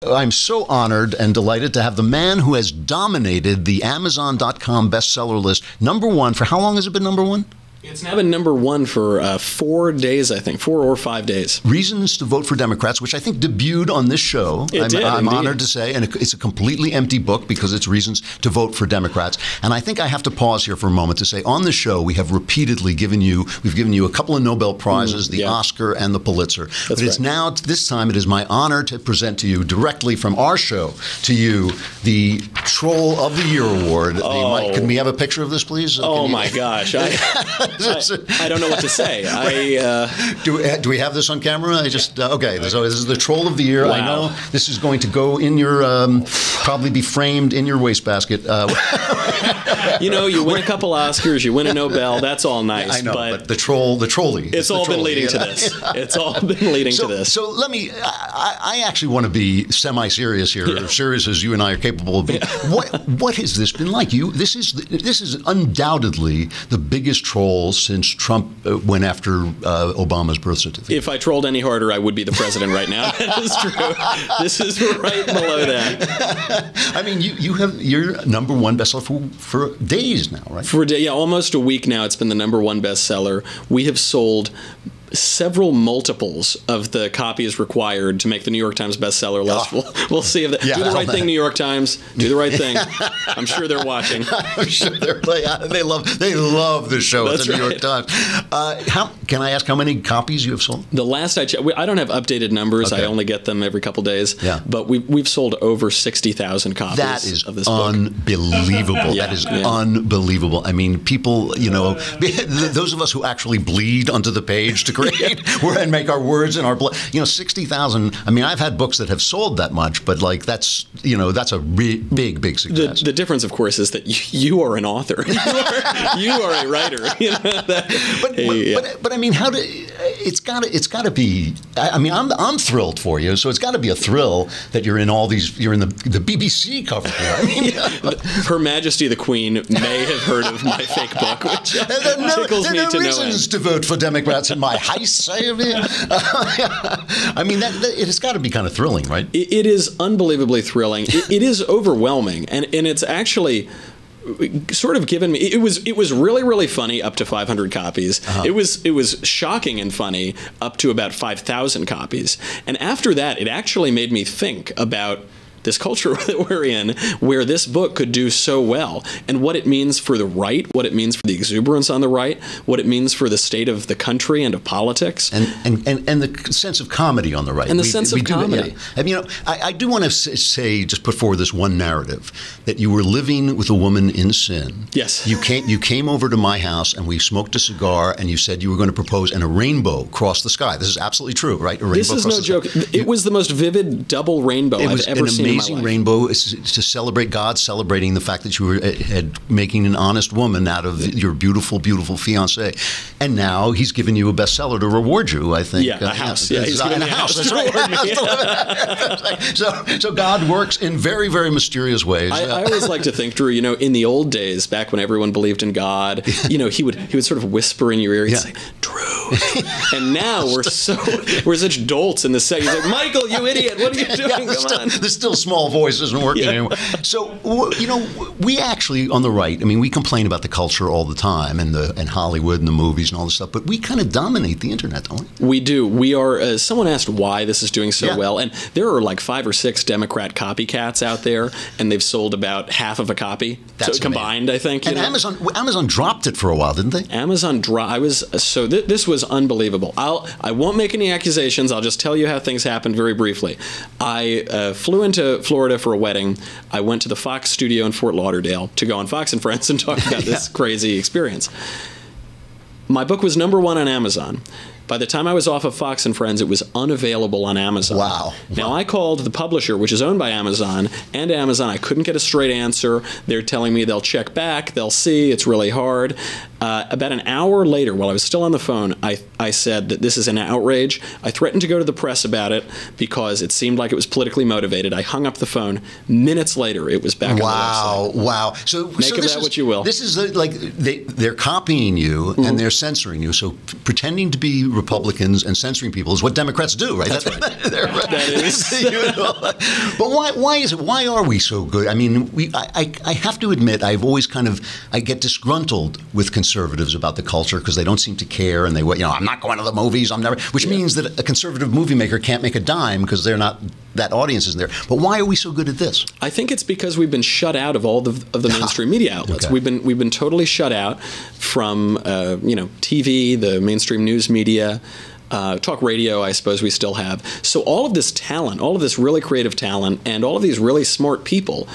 I'm so honored and delighted to have the man who has dominated the Amazon.com bestseller list. #1. For how long has it been #1? It's now been #1 for 4 days, I think, 4 or 5 days. Reasons to Vote for Democrats, which I think debuted on this show. I'm honored to say, and it's a completely empty book because it's Reasons to Vote for Democrats. And I think I have to pause here for a moment to say, on the show, we have repeatedly given you a couple of Nobel Prizes, the Oscar and the Pulitzer. But it's now, this time, it is my honor to present to you directly from our show to you the Troll of the Year Award. Can we have a picture of this, please? Oh my gosh. I don't know what to say. Do we have this on camera? Okay. So this is the Troll of the Year. Wow. I know this is going to go in your probably be framed in your wastebasket. You win a couple Oscars, you win a Nobel. That's all nice. I know, but the trolley. It's all been leading to this. It's all been leading to this. So let me. I actually want to be semi-serious here, as serious as you and I are capable of being. What has this been like? This is undoubtedly the biggest troll since Trump went after Obama's birth certificate. If I trolled any harder, I would be the president right now. That is true. This is right below that. I mean, you're #1 bestseller for days now, right? For a day, almost a week now. It's been the #1 bestseller. We have sold several multiples of the copies required to make the New York Times bestseller list. We'll see if do the right thing, New York Times. Do the right thing. I'm sure they're watching. I'm sure they love the show at the New York Times. Can I ask how many copies you have sold? The last I checked, I don't have updated numbers. Okay. I only get them every couple days. Yeah. But we've sold over 60,000 copies of this book. Unbelievable. That is unbelievable. I mean, people, those of us who actually bleed onto the page to create and make our words and our blood. 60,000. I mean, I've had books that have sold that much, but that's a big success. The difference, of course, is that you are an author. You are a writer. But I mean, it's got to be. I mean, I'm thrilled for you. So it's got to be a thrill that you're in all these. You're in the BBC cover here. I mean, Her Majesty the Queen may have heard of my fake book, which tickles me to no end. There are reasons to vote for Democrats in my heist. I mean, it has got to be kind of thrilling, right? It is unbelievably thrilling. It is overwhelming, and it's actually sort of given me. It was really funny up to 500 copies. It was shocking and funny up to about 5,000 copies, and after that, it actually made me think about this culture that we're in, where this book could do so well, and what it means for the right, what it means for the exuberance on the right, what it means for the state of the country and of politics, and the sense of comedy on the right, and the sense of comedy. I mean, I do want to say, just put forward this one narrative that you were living with a woman in sin. Yes, you came over to my house and we smoked a cigar, and you said you were going to propose, and a rainbow crossed the sky. This is absolutely true, right? This is no joke. It was the most vivid double rainbow I've ever seen. Amazing rainbow is to celebrate God, celebrating the fact that you were making an honest woman out of your beautiful fiance, and now he's given you a bestseller to reward you. I think. Yeah, a house. Yeah, he's given me a house. That's right. So God works in very, very mysterious ways. I always like to think, Drew. In the old days, back when everyone believed in God, he would sort of whisper in your ear. He'd say, "Drew," and now we're such dolts in the set. He's like, "Michael, you idiot! What are you doing? Come on." The still small voice isn't working anymore. So, we actually, on the right, I mean, we complain about the culture all the time, and Hollywood and the movies and all this stuff, but we kind of dominate the internet, don't we? We do. We are, someone asked why this is doing so well, and there are like 5 or 6 Democrat copycats out there, and they've sold about half of a copy combined, I think. And Amazon dropped it for a while, didn't they? Amazon dropped. This was unbelievable. I won't make any accusations. I'll just tell you how things happened very briefly. I flew into Florida for a wedding. I went to the Fox studio in Fort Lauderdale to go on Fox and Friends and talk about this crazy experience. My book was #1 on Amazon. By the time I was off of Fox and Friends, it was unavailable on Amazon. Wow. Now, I called the publisher, which is owned by Amazon, and Amazon. I couldn't get a straight answer. They're telling me they'll check back, they'll see, it's really hard. About an hour later, while I was still on the phone, I said that this is an outrage. I threatened to go to the press about it because it seemed like it was politically motivated. I hung up the phone. Minutes later, it was back on the website. Wow. So Make of that what you will. This is like they're copying you and they're censoring you. So pretending to be Republicans and censoring people is what Democrats do, right? That's right. That is. But why is it? Why are we so good? I mean, I have to admit, I get disgruntled with conservatives about the culture because they don't seem to care, and I'm not going to the movies. Which means that a conservative movie maker can't make a dime because that audience isn't there. But why are we so good at this? I think it's because we've been shut out of all of the mainstream media outlets. Okay. We've been totally shut out from TV, the mainstream news media. Talk radio, I suppose we still have. So all of this talent, all of this really creative talent, and all of these really smart people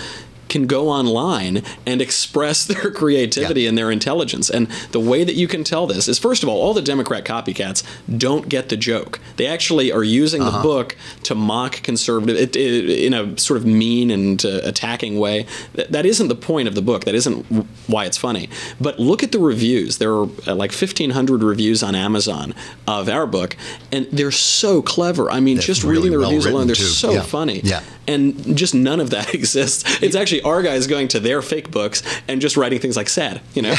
can go online and express their creativity and their intelligence. And the way that you can tell this is, first of all the Democrat copycats don't get the joke. They actually are using the book to mock conservative in a sort of mean and attacking way. That isn't the point of the book. That isn't why it's funny. But look at the reviews. There are like 1,500 reviews on Amazon of our book, and they're so clever. I mean, They're just really reading the reviews alone, they're too. so funny. Yeah. And just none of that exists. It's actually our guys going to their fake books and just writing things like sad, the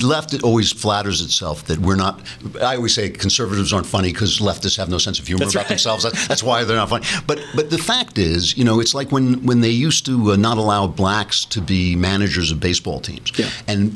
left always flatters itself that we're not. I always say conservatives aren't funny because leftists have no sense of humor about themselves. That's why they're not funny. But the fact is, it's like when they used to not allow blacks to be managers of baseball teams, and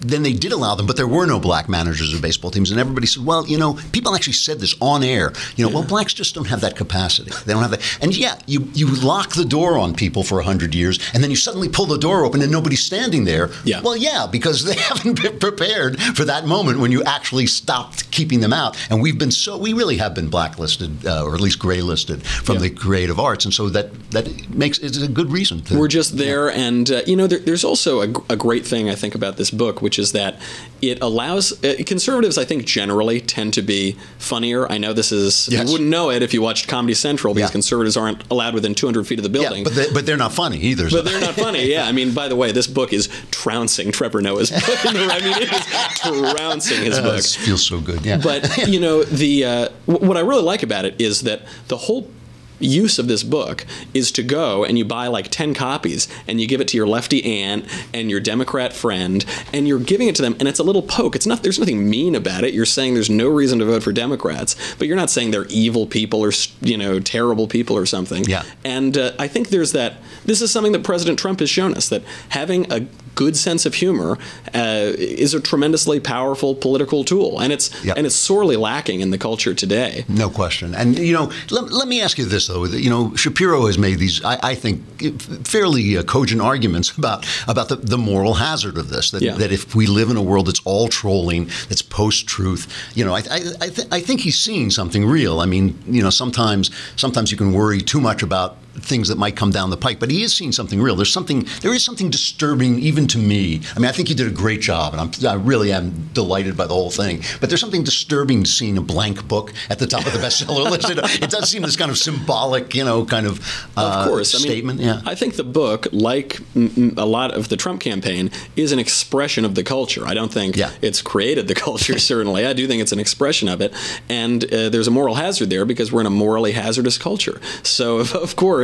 then they did allow them, but there were no black managers of baseball teams, and everybody said, well, people actually said this on air. Well, blacks just don't have that capacity. They don't have that. And you lock the door on people for 100 years, and then you suddenly pull the door open and nobody's standing there. Yeah. Well, because they haven't been prepared for that moment when you actually stopped keeping them out. And we really have been blacklisted, or at least gray-listed from the creative arts, and so that it's a good reason. We're just there, and there's also a great thing I think about this book, which is that it allows conservatives, I think, generally tend to be funnier. I know this is you wouldn't know it if you watched Comedy Central because conservatives aren't allowed within 200 feet of the building. Yeah, but they're not funny either. But they're not funny. Yeah, I mean, by the way, this book is trouncing Trevor Noah's book. I mean, it is trouncing his book. It feels so good. Yeah. But what I really like about it is that the whole use of this book is to go and you buy like 10 copies and you give it to your lefty aunt and your Democrat friend and you're giving it to them, and it's a little poke. There's nothing mean about it. You're saying there's no reason to vote for Democrats, but you're not saying they're evil people or terrible people or something. Yeah. And I think this is something that President Trump has shown us, that having a good sense of humor is a tremendously powerful political tool, and it's sorely lacking in the culture today. No question. And let me ask you this though. Shapiro has made these, I think, fairly cogent arguments about the moral hazard of this. That if we live in a world that's all trolling, that's post-truth, I think he's seeing something real. I mean, sometimes you can worry too much about things that might come down the pike, but he is seeing something real. There is something disturbing even to me. I mean, I think he did a great job, and I really am delighted by the whole thing. But there's something disturbing seeing a blank book at the top of the bestseller list. It does seem this kind of symbolic, of course, statement. I think the book, like a lot of the Trump campaign, is an expression of the culture. I don't think it's created the culture, certainly. I do think it's an expression of it. And there's a moral hazard there because we're in a morally hazardous culture. So, of course,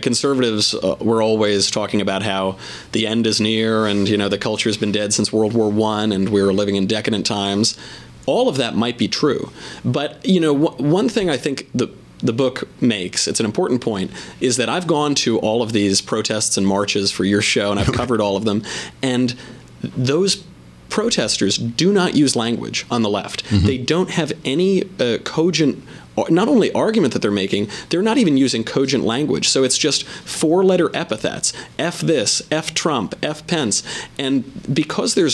conservatives were always talking about how the end is near and, the culture has been dead since World War I and we're living in decadent times. All of that might be true. But, one thing I think the book makes, it's an important point, is that I've gone to all of these protests and marches for your show, and I've covered all of them, and those protesters do not use language on the left. Mm-hmm. They don't have any cogent, not only argument that they're making, they're not even using cogent language. So it's just four-letter epithets: F this, F Trump, F Pence. And because they're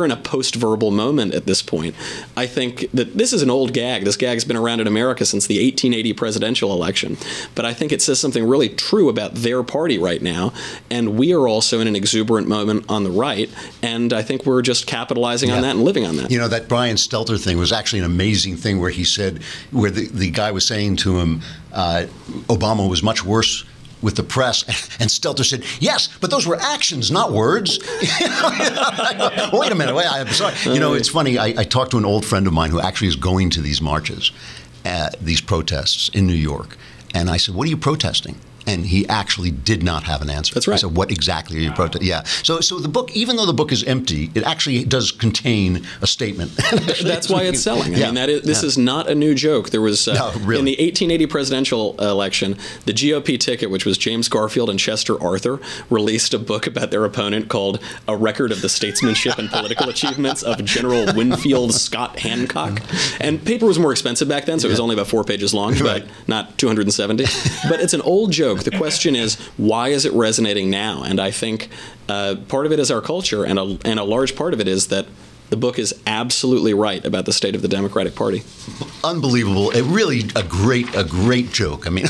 in a post-verbal moment at this point, I think that this is an old gag. This gag's been around in America since the 1880 presidential election. But I think it says something really true about their party right now. And we are also in an exuberant moment on the right. And I think we're just capitalizing on that and living on that. That Brian Stelter thing was actually an amazing thing where he said, where the guy was saying to him, Obama was much worse with the press, and Stelter said, "Yes, but those were actions, not words." Wait a minute, I'm sorry. It's funny. I talked to an old friend of mine who actually is going to these marches, these protests in New York, and I said, "What are you protesting?" And he actually did not have an answer. That's right. I said, "What exactly are you protesting?" Yeah. So the book, even though the book is empty, it actually does contain a statement. That's why it's selling. I mean, this is not a new joke. There was no, really. In the 1880 presidential election, the GOP ticket, which was James Garfield and Chester Arthur, released a book about their opponent called "A Record of the Statesmanship and Political Achievements of General Winfield Scott Hancock." And paper was more expensive back then, so it was only about 4 pages long, but not 270. But it's an old joke. The question is, why is it resonating now? And I think part of it is our culture, and a large part of it is that the book is absolutely right about the state of the Democratic Party. Unbelievable. Really a great joke. I mean,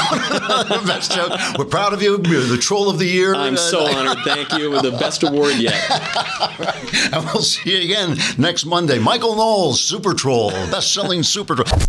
best joke. We're proud of you. You're the Troll of the Year. I'm so honored. Thank you. The best award yet. Right. And we'll see you again next Monday. Michael Knowles, Super Troll, best-selling Super Troll.